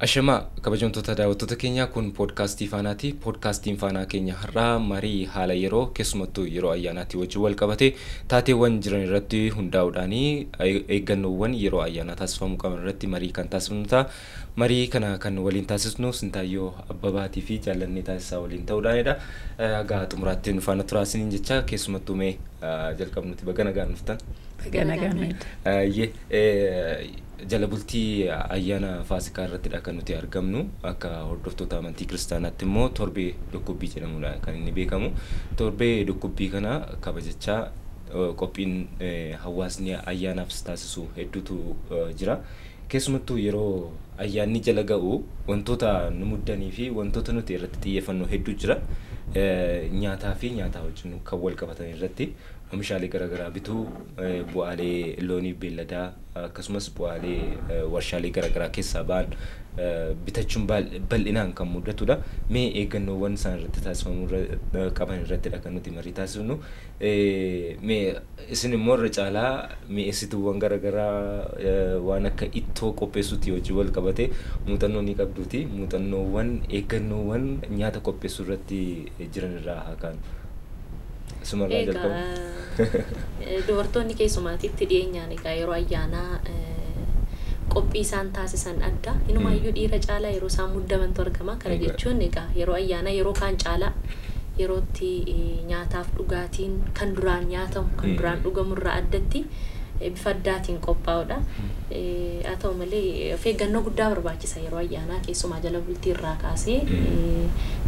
Ashama kabajamtoota daawwattoota keenya kun podcast Faanaati. Podcastiin Faanaa keenya har'a marii haala yeroo keessumattuu yeroo ayyaanaatti wajjin wal qabate taateewwan jiran irratti hundaa'uudhaan eeggannoowwan yeroo ayyaanaa taasifamuu qaban irratti marii kan taasifnu ta'a. Marii kana kan waliin taasisnu Sintaayyoo Abbabaatii fi Jaallannee taasisaa waliin ta'uudhaanidha. Gaa xumuraatti nu faana turaasiniin jecha keessumattuu mee jalqabnuti baga nagaan dhuftan. Baga nagaan. Jala bultii ayyaana Faasikaa irrattidha kan nuti argamnu akka hordoftoota amantii kiristaanaatti immoo torbee dhukkubbii jedhamudha kan inni beekamu. Torbee dhukkubbii kana kabajachaa qophiin hawaasni ayyaanaaf taasisu hedduutu jira. Keessumattuu yeroo ayyaanni jala ga'u wantoota nu muddanii fi wantoota nuti irratti xiyyeeffannu hedduu jira. Nyaataa fi nyaataa wajjin kan wal qabatan irratti oomishaalee garaagaraa bituu bu'aalee loonii beelladaa akkasumas bu'aalee warshaalee garaagaraa keessaa ba'an bitachuun bal'inaan kan muddatudha. Mee eeggannoowwan isaan irratti taasifamuu qaban irrattidha kan nuti marii taasifnu. Mee isin immoo irra caalaa mi'eessituuwwan garaagaraa waan akka ittoo qopheessuutti wajjin wal qabate muuxannoo ni qabduuti. Muuxannoowwan eeggannoowwan nyaata qopheessuu irratti jiran irraa haa kaanu. Sumarraa jalqabu. Dubartoonni keessumaatitti dhiyeenyaan egaa yeroo ayyaanaa qophii isaan taasisan adda. Inumaayyuu dhiira caalaa yeroo isaan muddamantu argama. Kana jechuun egaa yeroo ayyaanaa yeroo kaan caalaa yerootti nyaataaf dhugaatiin kan duraan nyaatamu kan duraan dhugamurraa addatti bifa addaatiin qophaa'udha. Haa ta'u malee of eeggannoo guddaa barbaachisa yeroo ayyaanaa keessumaa jala bultii irraa kaasee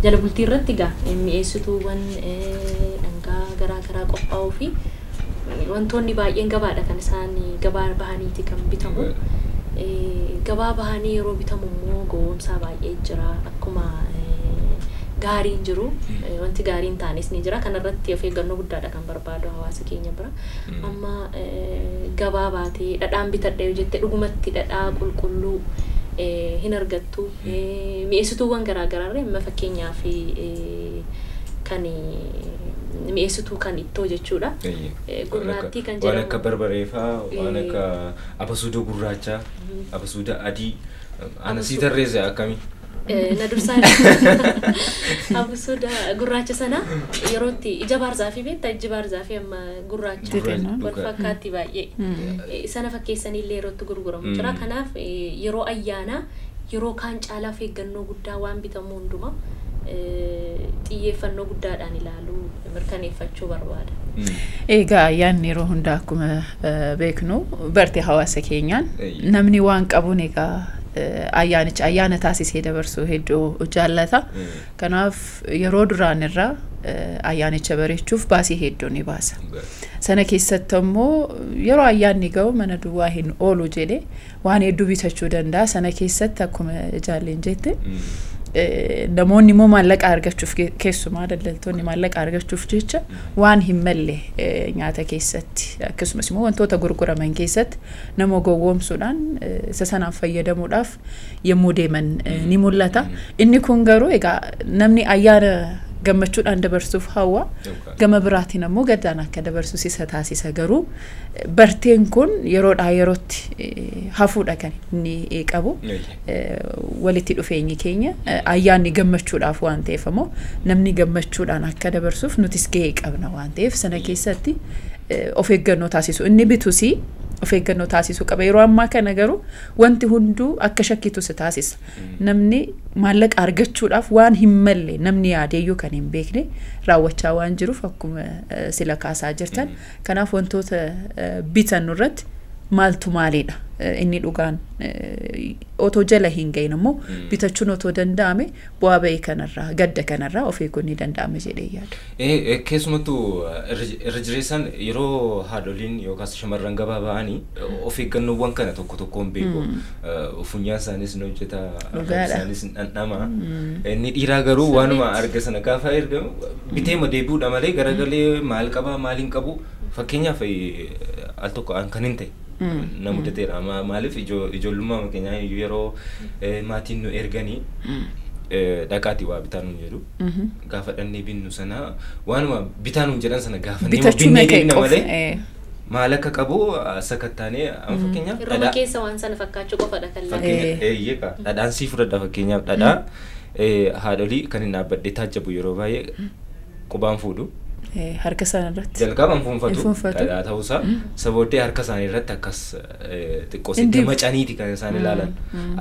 jala bultii irratti egaa mi'eessituuwwan dhangaa garaagaraa qophaa'uu fi wantoonni baay'een gabaadha kan isaan gabaa bahaniiti kan bitamu. Gabaa bahanii yeroo bitamu immoo gowwoomsaa baay'ee jira akkuma gaariin jiru wanti gaariin taanis ni jira. Kanarratti of eeggannoo guddaadha kan barbaadu hawaasa keenya bira. Amma gabaa baatee dhadhaan bitadha yoo jette dhugumatti dhadhaa qulqulluu hin argattu. Mi'eessituuwwan garaagaraarra amma fakkeenyaaf kan mi'eessituu kan ittoo jechuudha. Gurraattii kan jedhamu waan akka barbareefaa waan akka abasuuda gurraacha abasuuda adii ana sii tarreesse akkamii na dursaa abasuuda gurraacha sana yerootti ija baarzaa fi beektaa ija baarzaa fi amma gurraacha wal fakkaatti baay'ee sana fakkeessanillee yerootti gurguramu jira. Kanaaf yeroo ayyaanaa yeroo kaan caalaa of eeggannoo guddaa waan bitamu hundumaa xiyyeeffannoo guddaadhaan ilaaluu mirkaneeffachuu barbaada. Egaa ayyaanni yeroo hundaa akkuma beeknu bartee hawaasa keenyaan namni waan qabuun egaa ayyaana taasisee dabarsuu hedduu jaallata. Kanaaf yeroo duraan irraa ayyaanicha bareechuuf baasii hedduu ni baasa. Sana keessatti immoo yeroo ayyaanni ga'u mana duwwaa hin oolu jedhee waan hedduu bitachuu danda'a. Sana keessatti akkuma jaalleen jette namoonni immoo maallaqa argachuuf keessumaa daldaltoonni maallaqa argachuuf jecha waan hin malle nyaata keessatti akkasumas immoo wantoota gurguraman keessatti nama gowwoomsuudhaan isa sanaan fayyadamuudhaaf yommuu deeman ni mul'ata. Inni kun garuu egaa namni ayyaana gammachuudhaan dabarsuuf hawwa gama biraatiin ammoo gaddaan akka dabarsuus isa taasisa. Garuu barteen kun yeroodhaa yerootti hafuudha kan inni qabu. Walitti dhufeenyi keenya ayyaanni gammachuudhaaf waan ta'eef ammoo namni gammachuudhaan akka dabarsuuf nutis gahee qabna waan ta'eef sana keessatti of eeggannoo taasisu. Inni bitusi of eeggannoo taasisu qaba. Yeroo ammaa kana garuu wanti hunduu akka shakkitu se taasisa. Namni maallaqa argachuudhaaf waan hin malle namni yaadeeyyuu kan hin beekne raawwachaa waan jiruuf akkuma sila kaasaa jirtan. Kanaaf wantoota bitannu irratti maaltu maalidha inni dhugaan otoo jala hin gahin immoo bitachuun otoo danda'ame bu'aa ba'ii kanarraa gadda kanarraa of eeguun ni danda'ame jedhee yaada. Keessumattuu irra jireessaan yeroo haadholiin yookaas shamarran gabaa ba'anii of eeggannoowwan kana tokko tokkoon beeku. Funyaan isaanis ni hojjeta isaanis dhandhama. Inni dhiiraa garuu waanuma arga sana gaafa ergamu biteema deebi'uudha malee garagalee maal qaba maal hin qabu fakkeenyaaf al tokko kan hin ta'e. Namudateera maaliif ijoollummaa keenyaa yeroo maatiin nu erganii dhaqaati waa bitaan nu jedhu gaafa dhannee binnu sana waanuma bitaan nu jedhan sana gaafa bitachuu binne malee maal akka qabu sakattaanee amma fakkeenyaaf Yeroo keessa waan sana fakkaachuu qofadha kan fakkeenya dhadhaan sii fudhadha fakkeenyaaf dhadhaa haadholii kan hin dhaabbadhee taajjabu yeroo baay'ee qubaan fuudhu. Harka isaanii irratti. Jalqabaan fuunfatu dhadhaa ta'uusaa sabooddee harka isaanii irratti akkas xiqqoo sitti macaniiti kan isaan ilaalan.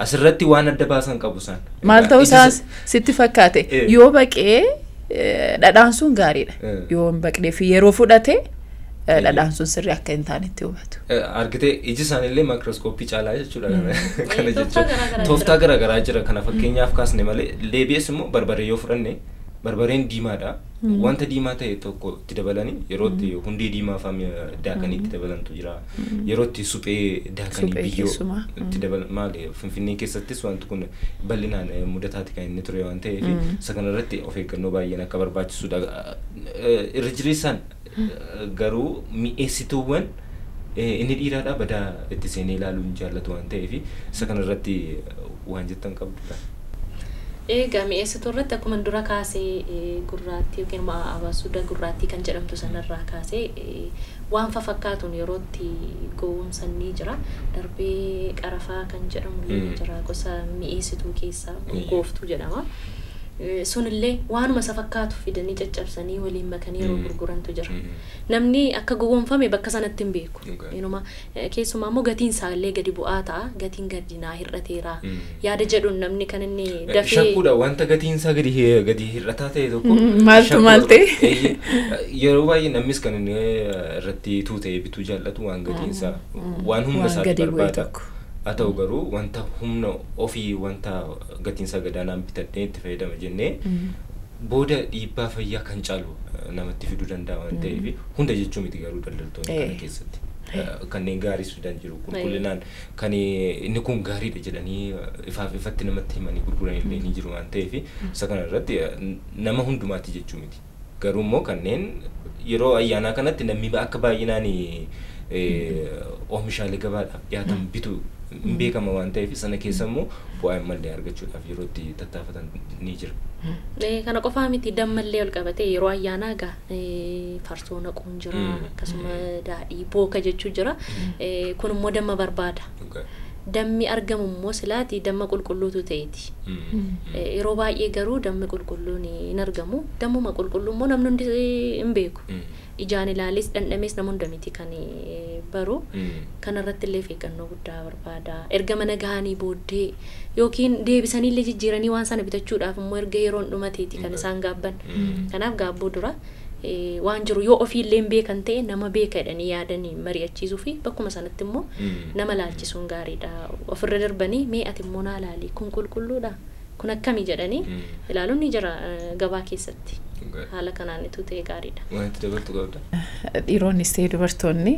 Asirratti waan adda baasan qabu isaan. Maal ta'uusaas sitti fakkaate yoo baqee dhadhaan sun gaariidha. Yoo hin baqnee fi yeroo fudhate dhadhaan sun sirrii akka hin taanetti hubatu. Argitee iji isaaniillee maayikirooskooppii caalaa jechuudha kana jechuudha. Tooftaa garaagaraa jira kana fakkeenyaaf kaasne malee leebi'ees immoo barbaree yoo fudhanne barbareen diimaadha. Wanta diimaa ta'e tokko itti dabalanii yerootti hundee diimaa faami daakanii itti dabalantu jira. Yerootti suphee daakanii biyyoo itti dabalan maali Finfinnee keessattis wanti kun bal'inaan mudataati kan inni ture waan ta'eef isa kanarratti of eeggannoo baay'een akka barbaachisudha. Irra jireessaan garuu mi'eessituuwwan inni dhiiraadha badaa itti seenee ilaaluu hin jaallatu waan ta'eef isa kanarratti waan jettan qabdudha. Egaa mi'eessituu irratti akkuma dura kaasee gurraattii yookiin immoo abaasuuda gurraattii kan jedhamtu sanarraa kaasee waan fakkaatuun yerootti gowwoomsan ni jira. Darbee qarafaa kan jedhamu ni jira gosa mi'eessituu keessaa gooftuu jedhama. Sunillee waanuma isa fakkaatu fidanii caccabsanii waliin makanii yeroo gurgurantu jira. Namni akka gowwoomfame bakka sanatti hin beeku. Inuma keessumaa immoo gatiin isaa illee gadi bu'aa ta'a. Gatiin gadinaa hir'ateera. Yaada jedhuun namni kan inni dafee shakkuudha wanta gatiin isaa gadi hir'ataa ta'e tokko. Maal ta'e? Yeroo baay'ee namnis kan inni irratti tuuta'ee bituu jaallatu waan gatiin isaa waan humna isaa barbaada. Haa ta'u garuu wanta humna ofii wanta gatiin isaa gadaanaan bitadhee itti fayyadama jennee booda dhiibbaa fayyaa kan caalu namatti fiduu danda'a waan ta'eef hunda jechuu miti garuu daldaltoonni kana keessatti. Kanneen gaarii Suudaan jiru qulqullinaan kan inni kun gaariidha jedhanii ifaaf ifatti namatti himanii gurguran illee ni jiru waan ta'eef isa kana irratti nama hundumaatti jechuu miti. Garuu immoo kanneen yeroo ayyaanaa kanatti namni akka baay'inaan oomishaalee gabaadhaaf dhiyaatan bitu hin beekama waan ta'eef sana keessa immoo bu'aa mallee argachuudhaaf yeroo itti tattaafatan ni jira. Kana qofaa miti dammallee ol qabatee yeroo ayyaanaa egaa farsoo naquun jira akkasuma daadhii booka jechuu jira kun immoo damma barbaada. Dammi argamu immoo silaati damma qulqulluutu ta'eeti. Yeroo baay'ee garuu dammi qulqulluun hin argamu. Dammuma qulqulluu immoo namni hundi hin beeku. Ijaan ilaalis dhandhamees nama hunda miti kan baru. Kanarratti illee eeggannoo guddaa barbaada. Erga mana gahanii booddee yookiin deebisanii illee jijjiiranii waan sana bitachuudhaaf immoo erga yeroon dhumateeti kan isaan gaabban. Kanaaf gaabboo dura waan jiru yoo ofiillee beekan ta'e nama beeka jedhanii yaadanii mari'achiisuu fi bakkuma sanatti immoo nama laalchisuun gaariidha. Ofirra darbanii mee ati immoo naa laali kun qulqulluudha kun akkamii jedhanii ilaaluun ni jira gabaa keessatti. Haala kanaan itti ta'e gaariidha. Wanti dabaltu qabda. Dhiironnis ta'e dubartoonni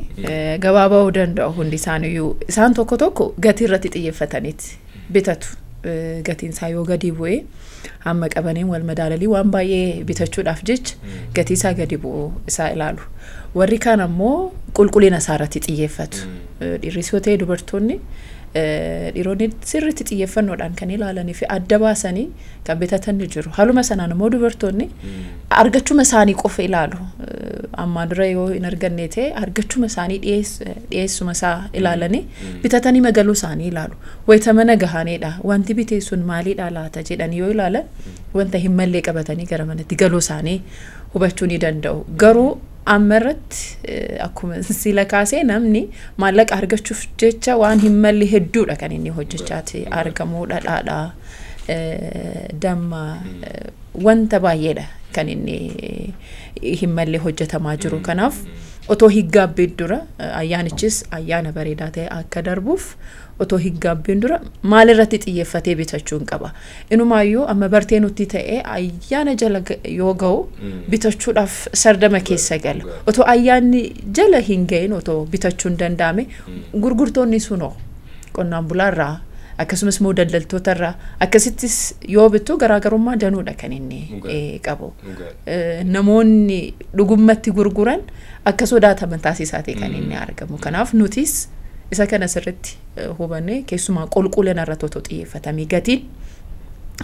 gabaa ba'uu danda'u hundi isaaniiyyuu isaan tokko tokko gatii irratti xiyyeeffataniiti bitatu. Gatiin isaa yoo gadi bu'ee hamma qabaniin wal madaalalii waan baay'ee bitachuudhaaf jecha gatii isaa gadi bu'u isaa ilaalu. Warri kaan ammoo qulqullina isaa irratti xiyyeeffatu. Dhiirris yoo ta'e dubartoonni dhiironni sirriitti xiyyeeffannoodhaan kan ilaalanii fi adda baasanii kan bitatan ni jiru. Haaluma sanaan immoo dubartoonni argachuma isaanii qofa ilaalu. Ammaan dura yoo hin arganne ta'e argachuma isaanii dhiyeessuma isaa ilaalanii bitatanii magaluu isaanii ilaalu. Wayita mana gahaneedha wanti bitee sun maaliidha laata jedhanii yoo ilaalan wanta hin mallee qabatanii gara manatti galuu isaanii hubachuu ni danda'u. Garuu ammarratti akkuma sila kaasee namni maallaqa argachuuf jecha waan hin malle hedduudha kan inni hojjechaati argamu dhadhaadha damma wanta baay'eedha kan inni hin malle hojjetamaa jiru. Kanaaf otoo higgaabbiin dura ayyaanichis ayyaana bareedaa ta'e akka darbuuf otoo higgaabbiin dura maalirratti xiyyeeffatee bitachuun qaba. Inumaayyuu amma bartee nutti ta'e ayyaana jala yoo ga'u bitachuudhaaf sardama keessa gala. Otoo ayyaanni jala hin ga'in otoo bitachuun danda'ame gurgurtoonni sunoo qonnaan bulaarraa akkasumas immoo daldaltootarraa akkasittis yoo bittu garaagarummaa danuudha kan inni qabu. Namoonni dhugummatti gurguran akka sodaataman taasisaa ta'e kan inni argamu. Kanaaf nutis isa kana sirriitti hubanne keessumaa qulqullina irratti otoo xiyyeeffatamee gatiin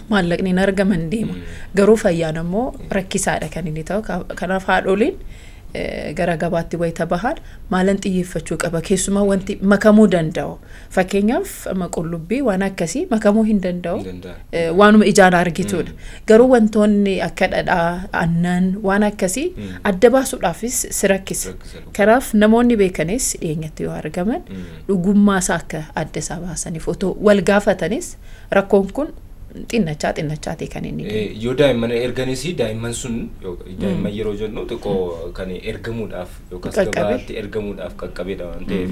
maallaqni hin argaman deema. Garuu fayyaan immoo rakkisaadha kan inni ta'u. Kanaaf haadholiin gara gabaatti wayita bahan maalan xiyyeeffachuu qaba keessumaa wanti makamuu danda'u fakkeenyaaf qullubbii waan akkasii makamuu hin danda'u waanuma ijaan argituudha garuu wantoonni akka dhadhaa aannan waan akkasii adda baasuudhaafis sirakkisa kanaaf namoonni beekanis dhiyeenyatti yoo argaman dhugummaa isaa akka adda isaa baasaniif otoo wal gaafatanis rakkoon kun xinnachaati kan inni yoo daa'imman erganisi daa'imman sun daa'imman yeroo jennu xiqqoo kan ergamuudhaaf yookaan gabaatti ergamuudhaaf qaqqabeedha waan ta'eef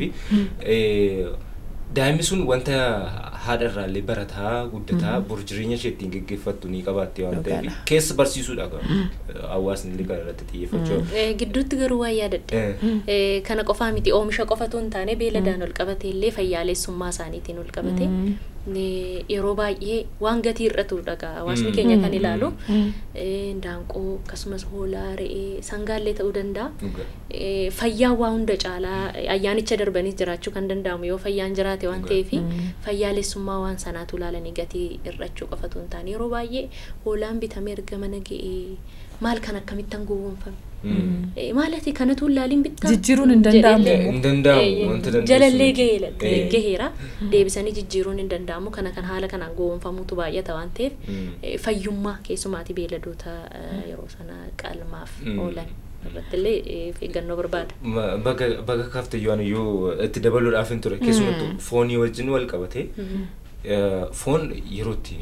daa'imni sun wanta haadha irraallee barataa guddataa jireenya ishee ittiin geggeeffattu ni qabaatti waan ta'eef keessa barsiisuudha hawaasni illee kana irratti xiyyeeffachuu gidduutti garuu waa yaadadha kana qofaa miti oomisha qofatu hin taane beeladaan ol qabatee illee fayyaalessummaa isaaniitiin ol qabatee yeroo baay'ee waan gatii irratudha hawaasni keenya kan ilaalu daanqoo akkasumas hoolaa re'ee sangaallee ta'uu danda'a fayyaa waa hunda caalaa ayyaanicha darbanii jiraachuu kan danda'amu yoo fayyaan jiraate waan ta'eef fayyaalessummaa waan sanaatu ilaalanii gatii irrachuu qofatu hin taane yeroo baay'ee hoolaan bitamee erga mana ga'ee maal kan akkamittan gowwoomfame maalati kanatu laaliin bitta jijjiiruun hin danda'amu jalallee gaheera deebisanii jijjiiruun hin danda'amu kana kan haala kanaan gowwoomfamuutu baay'ata waan ta'eef fayyummaa keessumaati beeladoota yeroo sana qalmaaf oolan irrattillee eeggannoo barbaada baga kaaftayyaan iyyuu itti dabaluudhaaf hin ture keessumattuu foonii wajjin wal qabate foon yerootti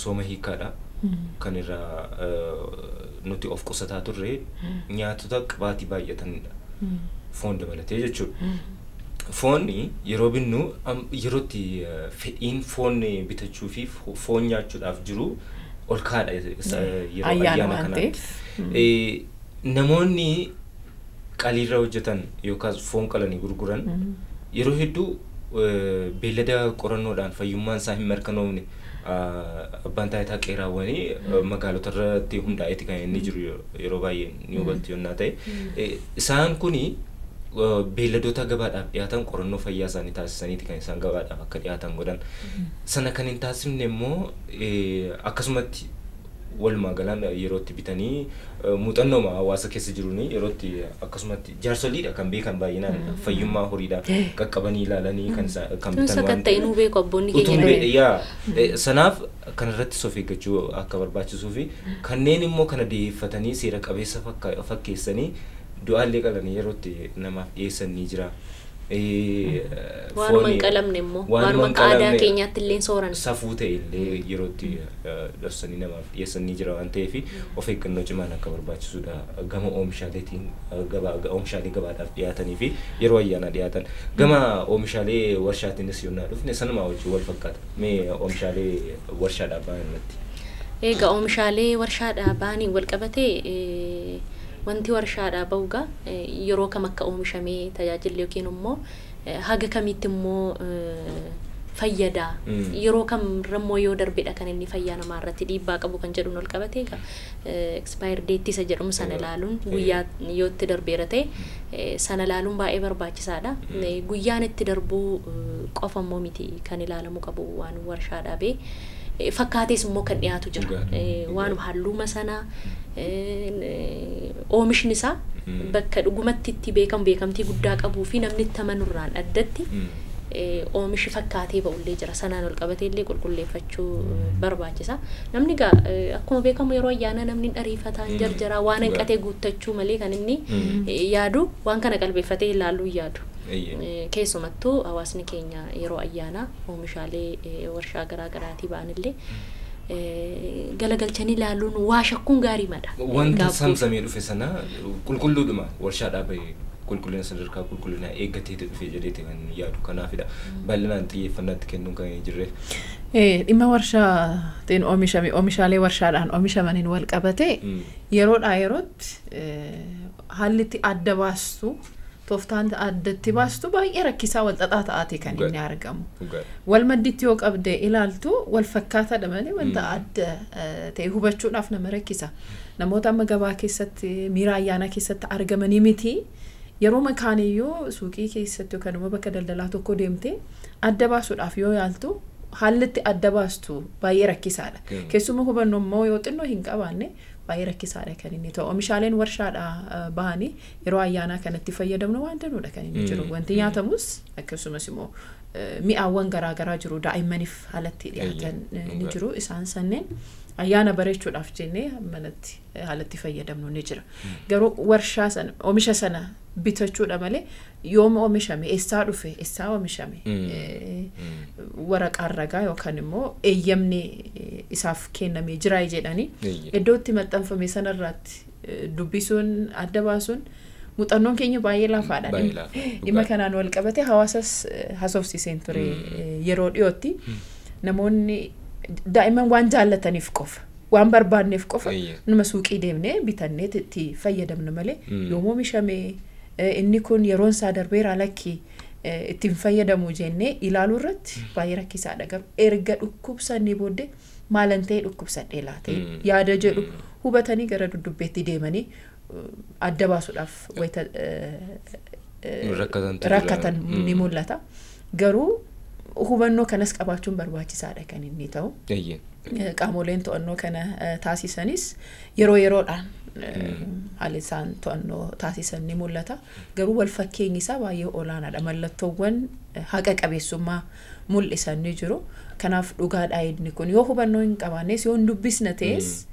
sooma hiikaadha kan irraa nuti of qusataa turre nyaatota qibaatii baay'atanidha foon dabalatee jechuudha foonni yeroo binnu yerootti fedhiin foon bitachuu fi foon nyaachuudhaaf jiru ol kaadha yeroo ayyaana kanaatti namoonni qaliirra hojjetan yookaan foon qalanii gurguran yeroo hedduu beellada qorannoodhaan fayyummaan isaa hin mirkanoofne abbaan taayitaa qeeraawwanii magaalota irratti hundaa'eeti kan inni jiru yeroo baay'ee ni hubattu yennaa ta'e isaan kuni beelladoota gabaadhaaf dhiyaatan qorannoo fayyaa isaanii taasisaniiti kan isaan gabaadhaaf akka dhiyaatan godhan sana kan hin taasifne immoo akkasumatti walumaa galaan yerootti bitanii muuxannooma hawaasa keessa jiruuni yerootti akkasumatti jaarsoliidha kan beekan baay'inaan fayyummaa horiidha qaqqabanii ilaalanii kan bitan waan ta'e nu beeku abboonni keenya sanaaf kan irratti of eeggachuu akka barbaachisuu fi kanneen immoo kana deeffatanii seera qabeessa fakkeessanii du'aallee qalanii yerootti namaaf dhiyeessan ni jira waanuma hin qalamne immoo waanuma aadaa keenyaatti illee sooran safuu ta'e illee yerootti darsanii namaaf dhiyeessan ni jira waan ta'eef of eeggannoo cimaan akka barbaachisuudha gama oomishaaleetiin oomishaalee gabaadhaaf dhiyaatanii fi yeroo ayyaana dhiyaatan gama oomishaalee warshaatiinis yonnaa dhufne sanuma wajjin wal fakkaata mee oomishaalee warshaadhaa ba'an irratti egaa oomishaalee warshaadhaa ba'anii wal qabatee wanti warshaadhaa ba'uugaa yeroo kam akka oomishamee tajaajilli yookiin immoo haga kamitti immoo fayyadaa yeroo kamirrammoo yoo darbedha kan inni fayyaa namaa irratti dhiibbaa qabu kan jedhuun ol qabatee egaa expire date isa jedhamu sana ilaaluun guyyaa yoo itti darbeera ta'e sana ilaaluun baay'ee barbaachisaadha guyyaan itti darbuu qofa immoo miti kan ilaalamu qabu waan warshaadhaa ba'e fakkaatees immoo kan dhiyaatu jira waanuma halluuma sanaa oomishni isaa bakka dhugumatti itti beekamtii guddaa qabuu fi namni itti amanurraan addatti oomishi fakkaatee ba'ullee jira sanaan ol qabatee illee qulqulleeffachuu barbaachisa namni gaa akkuma beekamu yeroo ayyaana namni ariifataan jarjaraa waan hanqatee guuttachuu malee kan inni yaadu waan kana qalbeeffatee ilaaluu yaadu keessumattuu hawaasni keenya yeroo ayyaana oomishaalee warshaa garaa garaatii ba'anillee galagalchanii ilaaluun waa shakkuun gaarii madha wanta samsamee dhufe sana qulqulluudhuma warshaadhaa bahee qulqullina sadarkaa qulqullina eeggatee dhufe jedheeti kan yaadu kanaafidha bal'inaan xiyyeeffannaatti kennuun kan jirre dhimma warshaatiin oomishaalee warshaadhaan oomishamaniin wal qabate yeroodhaa yerootti haalli itti adda baastu tooftaan addatti baastu baay'ee rakkisaa wal xaxaa ta'aati kan inni argamu wal madditti yoo qabde ilaaltu wal fakkaataadha malee wanta adda ta'e hubachuudhaaf nama rakkisa namoota amma gabaa keessatti miira ayyaana keessatti argamanii miti yeroo makaaniyyuu suuqii keessatti yookaan immoo bakka daldalaa tokko deemte adda baasuudhaaf yoo yaaltu haalli itti adda baastu baay'ee rakkisaadha keessumaa hubannoo immoo yoo xinnoo hin qabaanne baay'ee rakkisaadha kan inni ta'u. Oomishaaleen warshaadhaa bahanii yeroo ayyaanaa kanatti fayyadamnu waan danuudha kan inni jiru. Wanti nyaatamus akkasumas immoo mi'aawwan garaagaraa jiru daa'immaniif haalatti dhiyaatan ni jiru. Isaan sanneen ayyaana bareechuudhaaf jennee manatti haalatti fayyadamnu ni jira. Garuu warshaa sana oomisha sana bitachuudha malee yooma oomishame eessaa dhufe eessaa oomishame waraqaa ragaa yookaan immoo eeyyamni isaaf kennamee jira jedhanii iddootti maxxanfame sanarraatti dubbisuun adda baasuun muuxannoon keenya baay'ee laafaadha. Dhimma kanaan wal qabate hawaasas haasofsiiseen ture yeroo dhiyootti namoonni daa'imman waan jaallataniif qofa waan barbaadneef qofa numa suuqii deemnee bitannee itti fayyadamnu malee yoom oomishame inni kun yeroon isaa darbeera lakki ittiin fayyadamu jennee ilaaluu irratti baay'ee rakkisaadha. Garuu erga dhukkubsannee booddee maalan ta'e dhukkubsadhee laatee yaada jedhu hubatanii gara dudubbeetti deemanii adda baasuudhaaf wayita rakkatan ni mul'ata. Garuu hubannoo kanas qabaachuun barbaachisaadha kan inni ta'u. Qaamoleen to'annoo kana taasisanis yeroo yeroodhaan haalli isaan to'annoo taasisan ni mul'ata. Garuu wal fakkeenyi isaa baay'ee olaanaadha. Mallattoowwan haqa qabeessummaa mul'isan ni jiru. Kanaaf dhugaadhaa inni kun yoo hubannoo hin qabaannes yoo hin dubbisne ta'es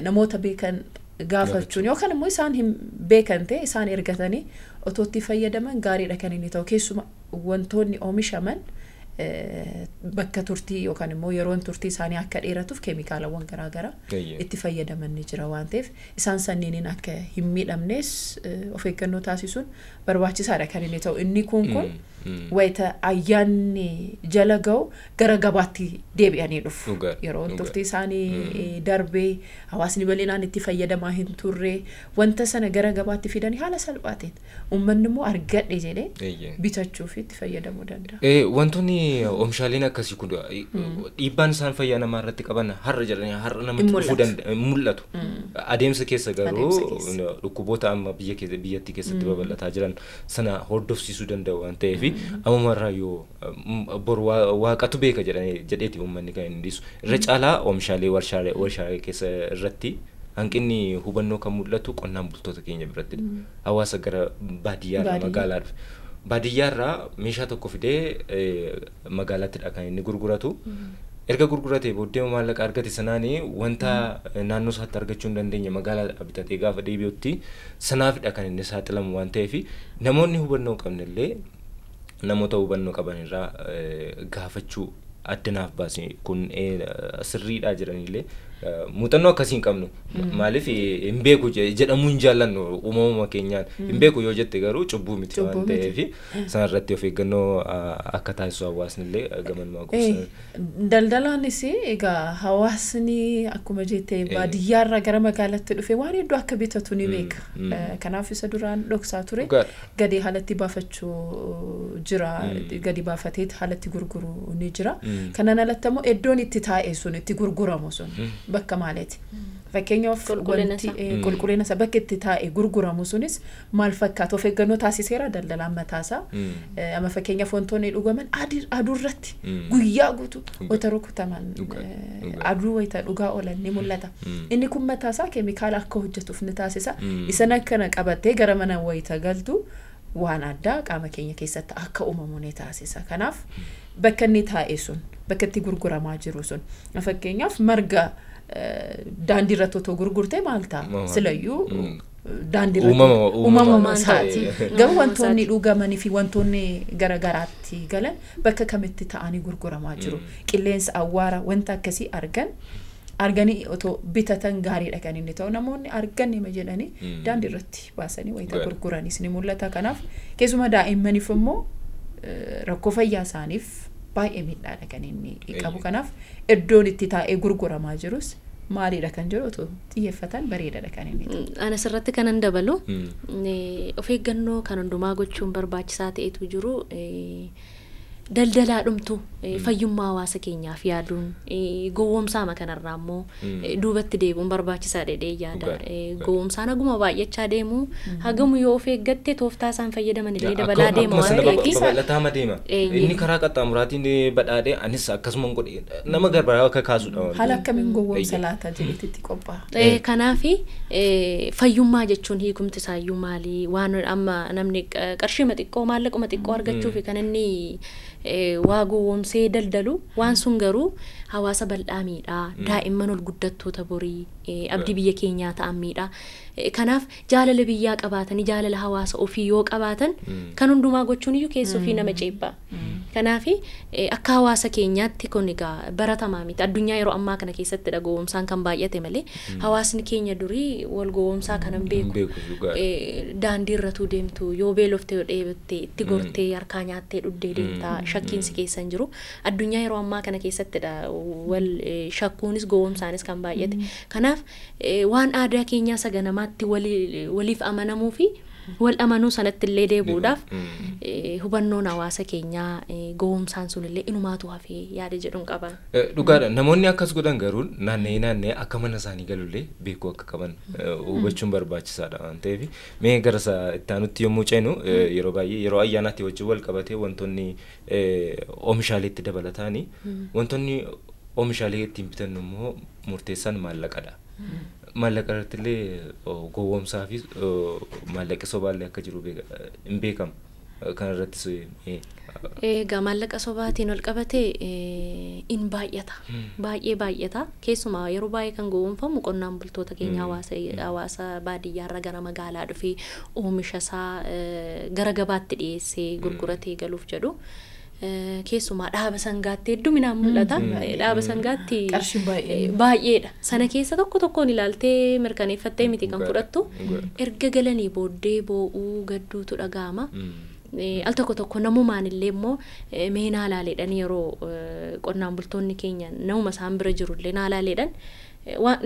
namoota beekan gaafachuun yookaan immoo isaan hin beekan ta'e isaan ergatanii otootti fayyadaman gaariidha kan inni ta'u. Keessuma wantoonni oomishaman bakka turtii yookaan immoo yeroon turtii isaanii akka dheeratuuf keemikaalawwan garaagaraa itti fayyadaman ni jira waan ta'eef isaan sanniiniin akka hin miidhamnes of eeggannoo taasisuun barbaachisaadha kan inni ta'u. Inni kun wayita ayyaanni jala ga'u gara gabaatti deebi'anii dhufu. Yeroon turtii isaanii darbee hawaasni bal'inaan itti fayyadamaa hin turre wanta sana gara gabaatti fidanii haala salphaatiin uummanni immoo argadhe jedhee bitachuu fi itti fayyadamuu danda'a. Wantoonni oomishaaleen akkasii kun dhiibbaan isaan fayyaa namaa irratti qaban har'a jedhanii har'a namatti dhufuu mul'atu. Adeemsa keessa garuu dhukkuboota amma biyyattii keessatti babal'ataa jiran sana hordofsiisuu danda'u waan ta'eef ammarraa yoo bor waaqatu beeka jedheeti uummanni kan inni dhiisu. Irra caalaa oomishaalee warshaalee keessa irratti hanqinni hubannoo kan mul'atu qonnaan bultoota keenya biratti hawaasa gara baadiyyaa magaalaa dhufe. Baadiyyaarraa meeshaa tokko fidee magaalaatti kan inni gurguratu. Erga gurguratee booddee maallaqa argate sanaanii wanta naannoo isaatti argachuu hin dandeenye magaalaa bitatee gaafa deebi'utti sanaafidha kan inni saaxilamu waan ta'eef namoonni hubannoo qabnillee namoota hubannoo qabanirraa gaafachuu addanaaf baasee kun sirriidha jedhanillee muuxannoo akkasiin qabnu maaliif hin beeku jedhamu hin jaallannu uumama keenyaan hin beeku yoo jette garuu cubbuu miti waan ta'eef sanarratti of eeggannoo akka taasisu hawaasnillee gamanuma gosa. Daldalaanis egaa hawaasni akkuma jettee baadiyyaarraa gara magaalaatti dhufe waan hedduu akka bitatu ni beeka. Kanaaf isa duraan dhoksaa ture gadi haalatti baafachuu jira gadi baafatee haalatti gurguru ni jira. Kanaan alatti immoo iddoon itti taa'e sun itti gurguramu sun bakka maaliiti. Fakkeenyaaf qulqullina isaa bakka itti taa'e gurguramu sunis maal fakkaata of eeggannoo taasiseera daldalaan mataasaa. Amma fakkeenyaaf wantoonni dhugaman aduurratti guyyaa guutuu wayita rukutaman aduu wayita dhugaa oolan ni mul'ata. Inni kun mataasaa keemikaala akka hojjetuuf ni taasisa. Isan akkana qabattee gara mana wayita galtu waan addaa qaama keenya keessatti akka uumamu ni taasisa. Kanaaf bakka inni taa'e sun bakka itti gurguramaa jiru sun fakkeenyaaf marga daandii irratti otoo gurgurtee maal ta'a silayyuu daandii irratti uumama isaati. Garuu wantoonni dhugamanii fi wantoonni garagaraatti galan bakka kamitti ta'anii gurguramaa jiru. Qilleensa awwaara wanta akkasii arganii otoo bitatan gaariidha kan inni ta'u. Namoonni arganne ma jedhanii daandii irratti baasanii wayita gurguranis ni mul'ata. Kanaaf keessuma daa'immaniif immoo rakkoo fayyaa isaaniif baay'ee miidhaadha kan inni qabu. Kanaaf iddoon itti taa'ee gurguramaa jirus maaliidha kan jiru otoo xiyyeeffatan bareedaadha kan inni ta'u. Anas irratti kanan dabalu of eeggannoo kan hundumaa gochuun barbaachisaa ta'etu jiru. daldalaa dhumtu fayyummaa hawaasa keenyaaf yaaduun gowwoomsaa makanarraa immoo duubatti deebi'uun barbaachisaa dheedhee yaada gowwoomsaan haguma baay'achaa deemu hagamu yoo of eeggatte tooftaa isaan fayyadaman illee dabalaa deema waan ta'eef babal'ataama deema inni karaa qaxxaamuraatiin badhaadhee anis akkasuma godhe nama garbaraa akka kaasudha haala akkamiin gowwoomsa laata jedhetti qophaa'a kanaaf fayyummaa jechuun hiikumti isaayyuu maali waan amma namni qarshii xiqqoo maallaquma xiqqoo argachuuf kan inni waa gowwoomsee daldalu waan sun garuu hawaasa bal'aa miidhaa daa'imman ol guddattoota borii abdii biyya keenyaa ta'an miidhaa kanaaf jaalala biyyaa qabaatanii jaalala hawaasa ofii yoo qabaatan kan hundumaa gochuun iyyuu keessa ofii nama ceebbaa kanaaf akka hawaasa keenyaatti kun egaa baratamaa miti addunyaa yeroo ammaa kana keessatti gowwoomsaan kan baay'ate malee hawaasni keenya durii wal gowwoomsaa kanan beeku daandii irratti deemtu yoo beeloftee yoo dheebottee itti gortee harkaa nyaattee dhuddee deemtaa shakkiinsi keessa hin jiru addunyaa yeroo ammaa kana keessattidha wal shakkuunis gowwoomsaanis kan baay'ate kanaaf waan aadaa keenyaa saganamaatti waliif amanamuu fi wal amanuu sanatti illee deebuudhaaf hubannoon hawaasa keenyaa gowwoomsaan sun illee inumaatu hafee yaada jedhuun qaban. Dhugaadha namoonni akkas godhan garuu naannee akka mana isaanii galullee beekuu akka qaban hubachuun barbaachisaadha waan ta'eef mee gara itti aanutti yommuu ceenu yeroo baay'ee yeroo ayyaanaatti wajjin wal qabatee wantoonni oomishaaleetti dabalataanii wantoonni oomishaalee ittiin bitan immoo murteessaan maallaqadha. Maallaqa irratti illee gowwoomsaa fi maallaqa sobaallee akka jiru hin beekamu kan irrattis egaa maallaqa sobaatiin wal qabatee in baay'ata keessumaa yeroo baay'ee kan gowwoomfamu qonnaan bultoota keenya hawaasa baadiyyaarra gara magaalaa dhufee oomisha isaa gara gabaatti dhiyeessee gurguratee galuuf jedhu keessumaa dhaaba sangaatti hedduminaan mul'ata dhaaba sangaatti baay'eedha sana keessa tokkoon ilaaltee mirkaneeffattee miti kan fudhattu erga galanii booddee boo'uu gadduutu dhaga'ama al tokko namumaan illee immoo mee naalaaleedhan yeroo qonnaan bultoonni keenya namuma isaan bira jirullee naalaaleedhan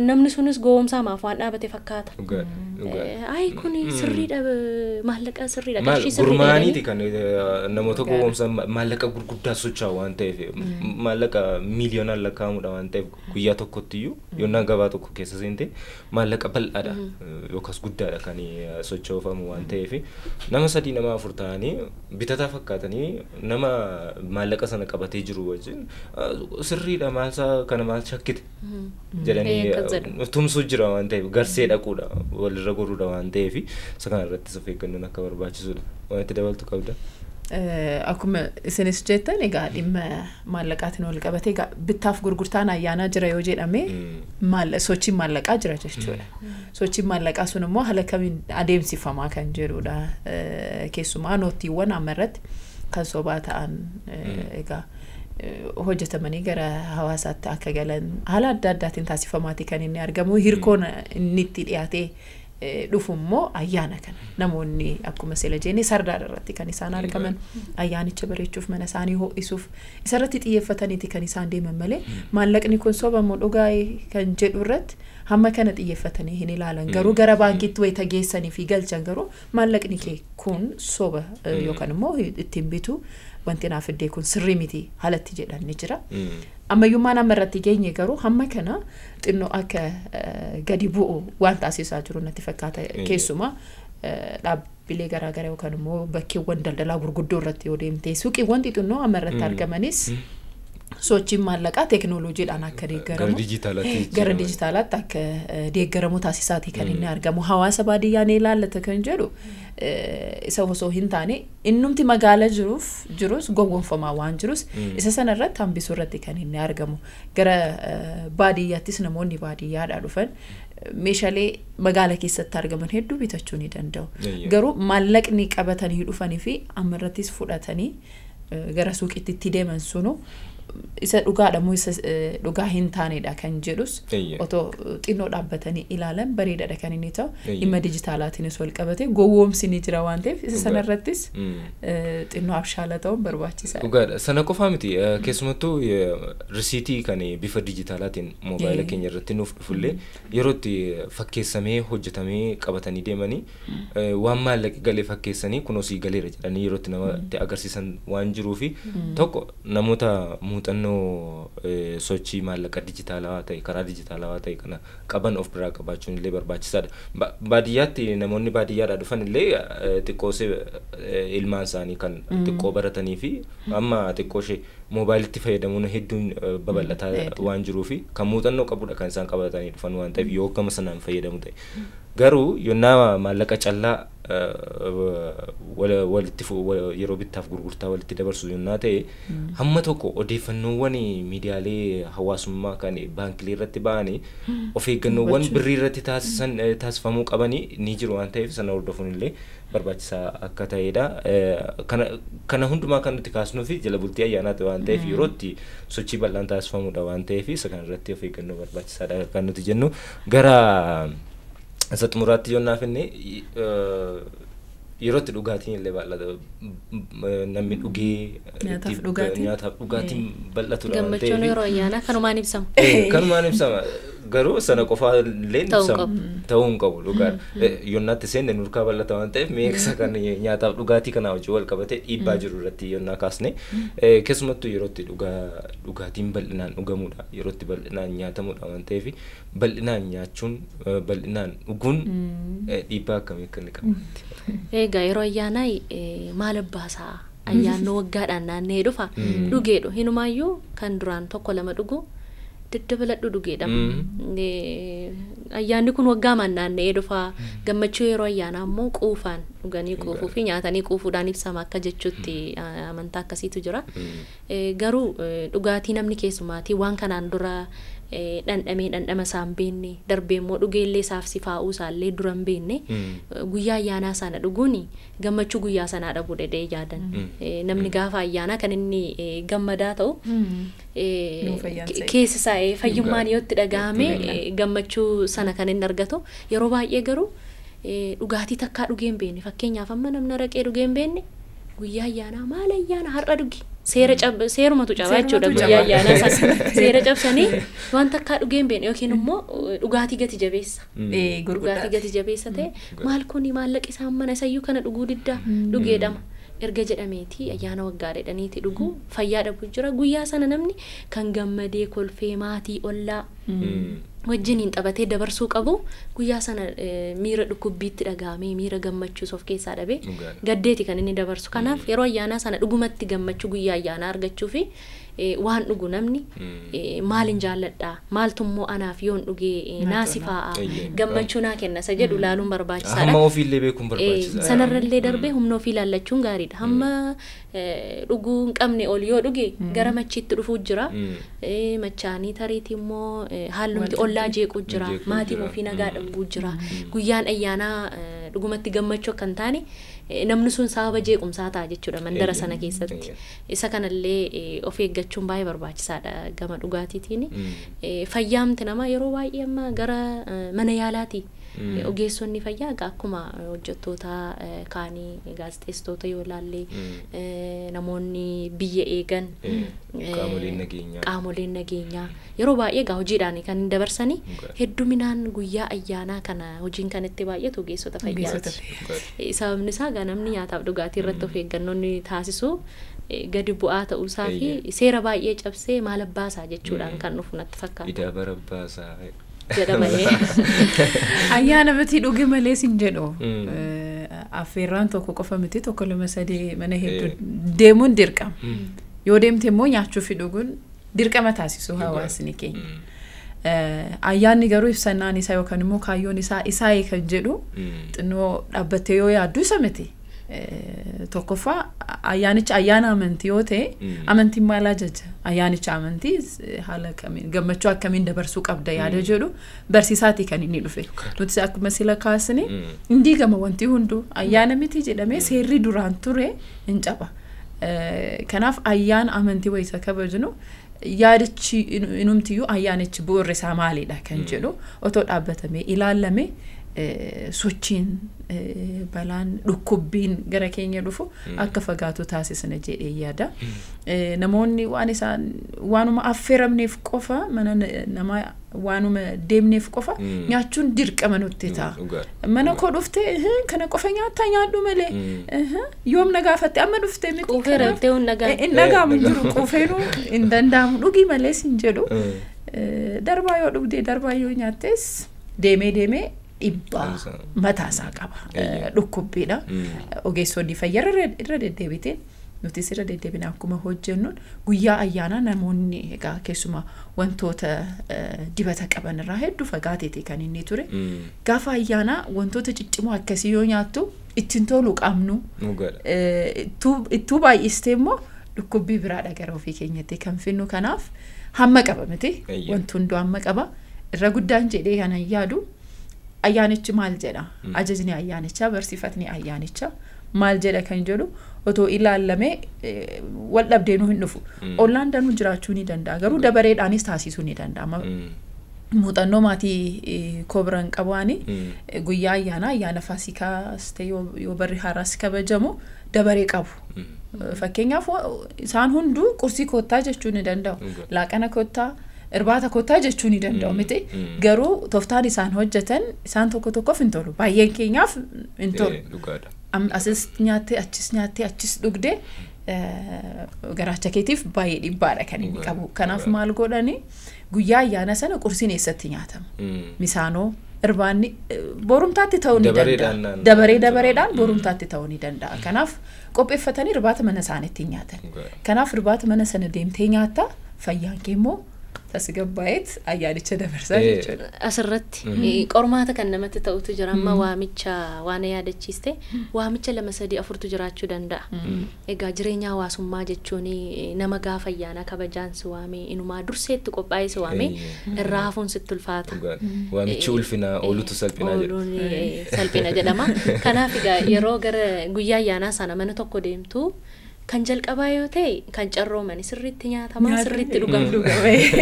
namni sunis gowwoomsaa maaf waan dhaabate fakkaata ay kun sirriidha maallaqa sirriidha qarshii sirriidha gurmaaniiti kan namoota gowwoomsaa maallaqa gurguddaa socho'aa waan ta'eef maallaqa miiliyoonaan lakkaa'amudha waan ta'eef guyyaa tokkotti iyyuu yoonnaan gabaa tokko keessa seente maallaqa bal'aadha yookaas guddaadha kan sochoofamu waan ta'eef nama 3 nama 4 ta'anii bitataa fakkaatanii nama maallaqa sana qabatee jiru wajjin sirriidha maalsaa kana maal shakkite jedhanii tumsuu jira waan ta'eef garsee dhaquudha walirra goruudha waan ta'eef isa kana irratti of eeggannoon akka barbaachisudha waan itti dabaltu qabda. Akkuma isinis jettan egaa dhimma maallaqaatiin wal qabatee egaa bittaaf gurgurtaan ayyaanaa jira yoo jedhame sochiin maallaqaa jira jechuudha. Sochiin maallaqaa sun immoo haala kamiin adeemsifamaa kan jedhudha. Keessumaa nootiiwwan amma irratti kan sobaa ta'an egaa hojjetamanii gara hawaasaatti akka galan haala adda addaatiin taasifamaati kan inni argamu hirkoon inni itti dhiyaatee dhufummoo ayyaana kana namoonni akkuma sila jenne sardaara irratti kan isaan argaman ayyaanicha bareechuuf mana isaanii ho'isuuf isarratti xiyyeeffataniiti kan isaan deeman malee maallaqni kun sobamoo dhugaa kan jedhu irratti hamma kana xiyyeeffatanii hin ilaalan garuu gara baankiitti wayita geessanii fi galchan garuu maallaqni kee kun soba yookaan immoo ittiin bitu wanti naaf iddee kun sirrii miti halatti jedhan ni jira ammayyummaan amma irratti geenye garuu hamma kana xinnoo akka gadi bu'u waan taasisaa jiru natti fakkaata keessumaa dhaabbilee garaagaraa yookaan immoo bakkeewwan daldalaa gurguddoo irratti yoo deemtee suuqiiwwan xixinnoo amma irratti argamanis sochiin maallaqaa teekinooloojiidhaan akka deeggaramu gara dijitaalaatti akka deeggaramu taasisaati kan inni argamu hawaasa baadiyyaa ni ilaallata kan jedhu isa osoo hin taane innumti magaala jirus gowwoomfamaa waan jirus isa sana irratti hambisuu irratti kan inni argamu gara baadiyyaattis namoonni baadiyyaadhaa dhufan meeshaalee magaala keessatti argaman hedduu bitachuu ni danda'u garuu maallaqni qabatanii dhufanii fi amma irrattis fudhatanii gara suuqiitti deeman sunu isa dhugaadha moo isa dhugaa hin taanedha kan jedhus otoo xinnoo dhaabbatanii ilaalan bareedaadha kan inni ta'u dhimma dijitaalaatiinis wal qabate gowwoomsi ni jira waan ta'eef isa sanarrattis xinnoo abshaala ta'uun barbaachisaadha. Dhugaadha. Sana qofaa miti keessumattuu risiitii kan bifa dijitaalaatiin moobaayila keenya irratti nuuf dhufullee yeroo itti fakkeessamee hojjetamee qabatanii deemanii waan maallaqi galee fakkeessanii kunoosii galeera jedhanii yeroo itti namatti agarsiisan waan jiruufi tokko namoota muuxannoo sochii maallaqa dijitaalawaa ta'e karaa dijitaalawaa ta'e kana qaban of biraa qabaachuun illee barbaachisaadha. Baadiyyaatti namoonni baadiyyaadhaa dhufan illee xiqqoosee ilmaan isaanii kan xiqqoo baratanii fi amma xiqqooshee moobaayilitti fayyadamuun hedduun babal'ataa waan jiruufi kan muuxannoo qabudha kan isaan qabatanii dhufan waan ta'eef yoo gama sanaan fayyadamu ta'e. Garuu yonnaa maallaqa callaa walitti yeroo bittaaf gurgurtaa walitti dabarsu yonnaa ta'e hamma tokko odeeffannoowwan miidiyaalee hawaasummaa kan baankilee irratti ba'anii of eeggannoowwan birrii irratti taasifamuu qabanii ni jiru waan ta'eef sana hordofuun illee barbaachisaa akka ta'edha. Kana hundumaa kan nuti kaasnuu fi jala bultii ayyaanaati waan ta'eef yerootti sochii bal'aan taasifamuudha waan ta'eef isa kana irratti of eeggannoo barbaachisaadha kan nuti jennu. Gara xumuraatti yonnaaf inni yerootti dhugaatiin illee bal'ata namni dhugee nyaataaf dhugaatiin bal'atudha waan ta'eef gammachuun yeroo ayyaanaa kanumaan ibsama. Kanumaan ibsama. Garuu sana qofaa illee ta'uu hin qabu dhugaadha. Yonnaatti seenne nurkaa bal'ata waan ta'eef meeqa kan nyaataaf dhugaatii kanaa wajjin wal qabatee dhiibbaa jiru irratti yonnaa kaasne keessumattuu yerootti dhugaatiin bal'inaan dhugamudha yerootti bal'inaan nyaatamudha waan ta'eef bal'inaan nyaachuun bal'inaan dhuguun dhiibbaa akkamii akka inni qabaatti. Egaa yeroo ayyaanaa maal abbaasaa ayyaannoo waggaadhaan naannee dhufa dhugeedhu hinumaayyuu kan duraan tokko lama dhugu daddabaladhu dhugeedha. Ayyaanni kun waggaa naannee dhufa gammachuu yeroo ayyaanaa immoo quufaan dhuganii quufuu fi nyaatanii quufuudhaan ibsama akka jechuutti amantaa akkasiitu jira. Garuu dhugaatii namni keessumaatii waan kanaan dura dhandhama isaan beenne darbee immoo dhugeellee isaaf sifaa'uu isaallee dura hin beenne guyyaa ayyaanaa sana dhuguun gammachuu guyyaa sanaa dhabuu dedee yaadan. Namni gaafa ayyaanaa kan inni gammadaa ta'u keessa isaa fayyummaan yoo itti dhagahame gammachuu sana kan inni argatu. Yeroo baay'ee garuu dhugaatii takkaa dhugee hin beenne fakkeenyaaf amma namni araqee dhugee hin beenne guyyaa ayyaanaa maal ayyaana har'a dhugi seerumatu cabaa jechuudha. Guyyaa ayyaanaa sana seera cabsanii waan takkaa dhugee hin beenne yookiin immoo dhugaatii gati jabeessa dhugaatii gati jabeessa ta'e maal kuni maallaqi isaan mana isayyuu kana dhuguu diddaa dhugeedhama erga jedhameeti ayyaana waggaa jedhaniiti dhugu fayyaa dhabu jira. Guyyaa sana namni kan gammadee kolfee maatii ollaa wajjiniin taphatee dabarsuu qabu guyyaa sana miira dhukkubbiitti dhagahamee miira gammachuus of keessaa dhabe gaddeeti kan inni dabarsu. Kanaaf yeroo ayyaanaa sana dhugumatti gammachuu guyyaa ayyaanaa argachuu fi waan dhugu namni maalin jaalladha maaltummoo anaaf yoon dhugee naasifaa'a gammachuu naa kenna isa jedhu laaluun barbaachisaadha. Hamma ofiillee beekuun barbaachisaadha. Sanarrallee darbee humna ofii laallachuun gaariidha. Hamma dhuguu hin qabne ol yoo dhuge gara machiitti dhufuu jira. Machaanii tariitii immoo haalumti ollaa jeequu jira maatiin ofii nagaa dhabuu jira. Guyyaan ayyaanaa dhugumatti gammachuu akka hin taane namni sun sababa jeequmsaa ta'a jechuudha mandara sana keessatti. Isa kanallee of eeggachuun baay'ee barbaachisaadha gama dhugaatiitiin. Fayyaamti nama yeroo baay'ee amma gara mana yaalaati. Ogeessonni fayyaa akkuma hojjettoota kaanii gaazexeessitoota yoo ilaalle namoonni biyya eegan qaamoleen nageenyaa yeroo baay'ee hojiidhaan kan dabarsanii hedduminaan guyyaa ayyaanaa kana hojiin kan itti baay'atu ogeessota fayyaati. Sababni isaa namni nyaataaf dhugaatii irratti of eeggannoonni taasisu gadi bu'aa ta'uusaa fi seera baay'ee cabsee maal abbaasaa jechuudhaan kan dhufu natti fakkaata. Idaa barabbaasaa. Ayyaana miti dhuge malee sin jedhu affeerraan tokko qofa miti tokko lama sadii mana hedduu deemuun dirqama. Yoo deemte immoo nyaachuu fi dhuguun dirqama taasisu hawaasni keenya. Ayyaanni garuu ibsannaan isaa yookaan immoo kaayyoon isaa kan jedhu xinnoo dhaabbattee yoo yaaddu isa miti. Tokkoffaa ayyaanicha ayyaana amantii yoo ta'e amantiin maal ajaja ayyaanicha amantii haala kamiin gammachuu akkamiin dabarsuu qabda yaada jedhu barsiisaatii kan inni dhufe. Nuti akkuma sila kaasne indii gama wanti hundu ayyaana miti jedhamee seerri duraan ture hin caba. kanaaf ayyaan amantii wayisa kabajnu yaadichi inumtiyyuu ayyaanichi bu'uurri isaa maalidha kan jedhu otoo dhaabbatamee ilaalame sochiin balaan dhukkubbiin gara keenya dhufu akka fagaatu taasisna jedhee yaada. Namoonni waan isaan waanuma affeeramneef qofa mana nama waanuma deemneef qofa nyaachuun dirqama nutti ta'a. Mana koo dhufte kana qofa nyaata nyaadhu malee yoom na gaafatte amma dhufte miti quufee rabtee nagaamu jiru quufeenu hin danda'amu dhugii malee sin jedhu darbaa yoo dhugdee darbaa yoo nyaattes deemee dhibba mataasaa qaba dhukkubbiidha ogeessonni fayyaa irra deddeebiteen nuti irra deddeebina akkuma hojjennuun guyyaa ayyaana namoonni egaa keessuma wantoota dibata qaban irraa hedduu fagaateeti kan inni ture gaafa ayyaana wantoota ciccimoo akkasii yoo nyaattu ittiin tolu qabnu ittuu baay'istee immoo dhukkubbii biraadha gara ofii keenyatti kan finnu kanaaf hamma qaba miti wanti hunduu hamma qaba irra guddaan jedhee kana yaadu ayyaanichi maal jedha ajajni ayyaanichaa barsiifatni ayyaanichaa maal jedha kan jedhu otoo ilaalame wal dhabdeenuu hin dhufu ollaan danuu jiraachuu ni danda'a garuu dabareedhaanis taasisuu ni danda'a muuxannoo maatii kobran qabaani guyyaa ayyaana faasikaas ta'e yoo barri haaraas kabajamu dabaree qabu fakkeenyaaf isaan hunduu qursii koottaa jechuu ni danda'u laaqana koottaa irbaata koottaa jechuu ni danda'u miti garuu tooftaan isaan hojjetan isaan tokko hin tolu baay'een keenyaaf hin tolu asis nyaattee achis dhugdee garaacha keetiif baay'ee dhibbaadha kan inni qabu kanaaf maal godhani guyyaa ayyaana sana qursiin eessatti nyaatama misaanoo irbaanni borumtaatti ta'uu ni danda'a dabareedhaan borumtaatti ta'uu ni danda'a kanaaf qopheeffatanii irbaata mana isaaniitti nyaatan kanaaf irbaata mana sana deemtee nyaatta fayyaan kee immoo tasgabbaa'eet ayyaanicha dabarsaa jechuudha. Asirratti qormaata kan namatti ta'utu jira amma waamicha waan yaadachiiste waamicha 2-3-4 jiraachuu danda'a. Egaa jireenya hawaasummaa jechuun nama gaafa ayyaana kabajaan si waame inumaa durseetti qophaa'ee si waame irraa hafuun sitti ulfaata. Waamichi ulfina oolutu salphina jedhama. Salphina jedhama. Kanaaf egaa yeroo gara guyyaa ayyaanaa sana mana tokko deemtu kan jalqabaa yoo ta'e kan carroomani sirriitti nyaatamaa sirriitti dhugamu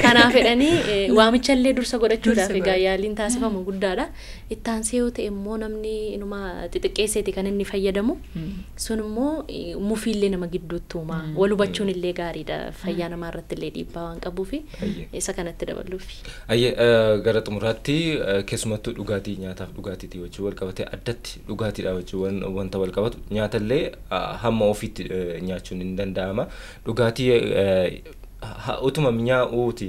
kanaaf jedhanii waamicha illee dursa godhachuudhaaf egaa yaaliin taasifamu guddaadha ittaansee yoo ta'e immoo namni inuma xixiqqeesseeti kan inni fayyadamu sun immoo mufiillee nama gidduutti uumaa wal hubachuun illee gaariidha fayyaa namaa irratti illee dhiibbaa waan qabuufi isa kanatti dabaluufi. Gara xumuraatti keessumattuu dhugaatii nyaataaf dhugaatiitii wajjin wal qabatee addatti dhugaatiidha wajjin wanta wal qabatu nyaatallee hamma ofiitti nyaachuun hin danda'ama dhugaatii utuma mi'aawuuti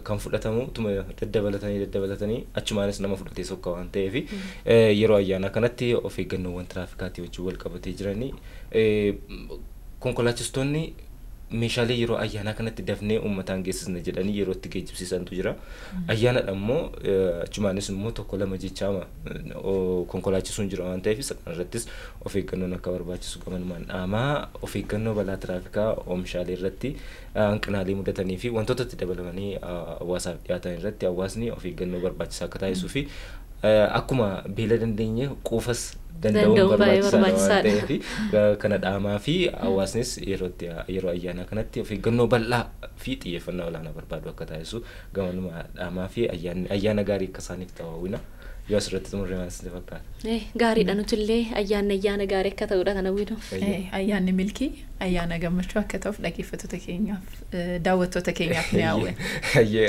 kan fudhatamu utuma daddabalatanii achumaanis nama fudhatee sokka waan ta'eef yeroo ayyaana kanatti of eeggannoowwan tiraafikaatii wajjin wal qabatee jiranii konkolaachistoonni meeshaalee yeroo ayyaana kanatti dafnee uummataan geessisna jedhanii yeroo itti geejjibsiisantu jira ayyaana ammoo achumaanis immoo tokko lama jechaama konkolaachisuun jira waan ta'eef sadan irrattis of eeggannoon akka barbaachisu qabanumaan dhaamaa of eeggannoo balaa tiraafikaa oomishaalee irratti hanqinaalee mudatanii fi wantoota itti dabalamanii hawaasaaf dhiyaatan irratti hawaasni of eeggannoo barbaachisaa akka taasisuu fi akkuma beela dandeenye quufas danda'uun barbaachisaadha kana dhaamaa fi hawaasnis yeroo ayyaana kanatti of eeggannoo bal'aa fi xiyyeeffannaa olaanaa barbaadu akka taasisu gamanuma dhaamaa fi ayyaana gaarii akka isaaniif ta'uuna yoo asirratti xumurree maal sitti fakkaata? Gaariidha nuti illee ayyaana gaarii akka ta'uudha kana wiiduuf. Ayyaanni milkii ayyaana gammachuu akka ta'uuf dhaggeeffattoota keenyaaf daawwattoota keenyaaf ni hawwe.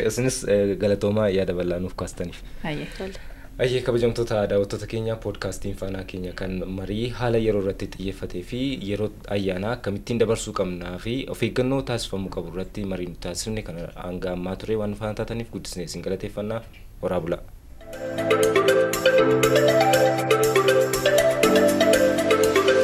Isinis galatoomaa yaada bal'aa nuuf kaastaniif. Ayyee kabajamtoota daawwattoota keenya poodkaastiin faanaa keenya kan marii haala yeroo irratti xiyyeeffatee fi yeroo ayyaana akkamittiin dabarsuu qabnaa fi of eeggannoo taasifamuu qabu irratti marii nu taasifne kan hanga ammaa ture waan faana taataniif guddisnee isin galateeffannaa horaa bulaa.